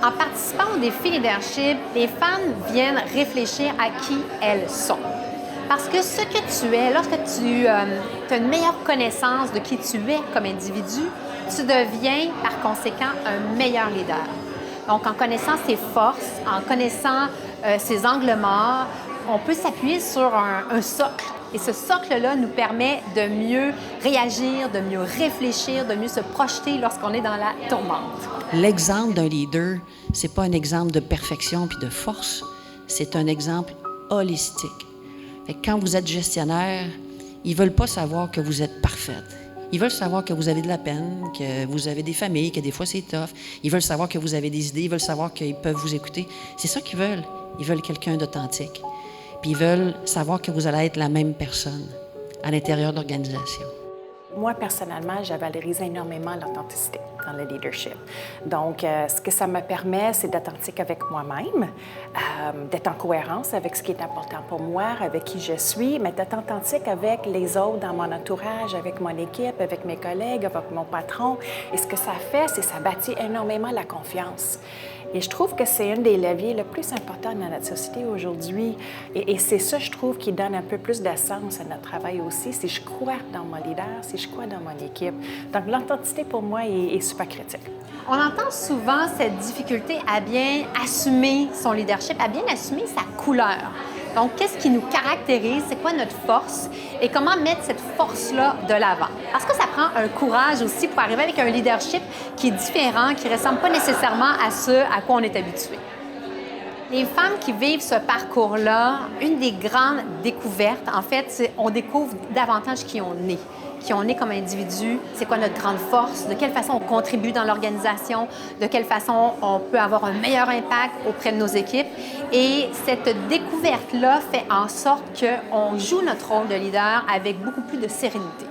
En participant au défi leadership, les femmes viennent réfléchir à qui elles sont. Parce que ce que tu es, lorsque tu as une meilleure connaissance de qui tu es comme individu, tu deviens par conséquent un meilleur leader. Donc, en connaissant ses forces, en connaissant ses angles morts, on peut s'appuyer sur un socle. Et ce socle-là nous permet de mieux réagir, de mieux réfléchir, de mieux se projeter lorsqu'on est dans la tourmente. L'exemple d'un leader, c'est pas un exemple de perfection puis de force, c'est un exemple holistique. Fait que quand vous êtes gestionnaire, ils veulent pas savoir que vous êtes parfaite. Ils veulent savoir que vous avez de la peine, que vous avez des familles, que des fois c'est tough. Ils veulent savoir que vous avez des idées, ils veulent savoir qu'ils peuvent vous écouter. C'est ça qu'ils veulent. Ils veulent quelqu'un d'authentique. Puis ils veulent savoir que vous allez être la même personne à l'intérieur de l'organisation. Moi, personnellement, je valorise énormément l'authenticité dans le leadership. Donc, ce que ça me permet, c'est d'être authentique avec moi-même, d'être en cohérence avec ce qui est important pour moi, avec qui je suis, mais d'être authentique avec les autres dans mon entourage, avec mon équipe, avec mes collègues, avec mon patron. Et ce que ça fait, c'est que ça bâtit énormément la confiance. Et je trouve que c'est un des leviers le plus importants dans notre société aujourd'hui. Et c'est ça, je trouve, qui donne un peu plus d'essence à notre travail aussi. Si je crois dans mon leader, si je crois dans mon équipe. Donc, l'authenticité, pour moi, est super critique. On entend souvent cette difficulté à bien assumer son leadership, à bien assumer sa couleur. Donc, qu'est-ce qui nous caractérise? C'est quoi notre force? Et comment mettre cette force-là de l'avant? Parce que ça prend un courage aussi pour arriver avec un leadership qui est différent, qui ne ressemble pas nécessairement à ce à quoi on est habitué. Les femmes qui vivent ce parcours-là, une des grandes découvertes, en fait, c'est on découvre davantage qui on est comme individu, c'est quoi notre grande force, de quelle façon on contribue dans l'organisation, de quelle façon on peut avoir un meilleur impact auprès de nos équipes. Et cette découverte-là fait en sorte qu'on joue notre rôle de leader avec beaucoup plus de sérénité.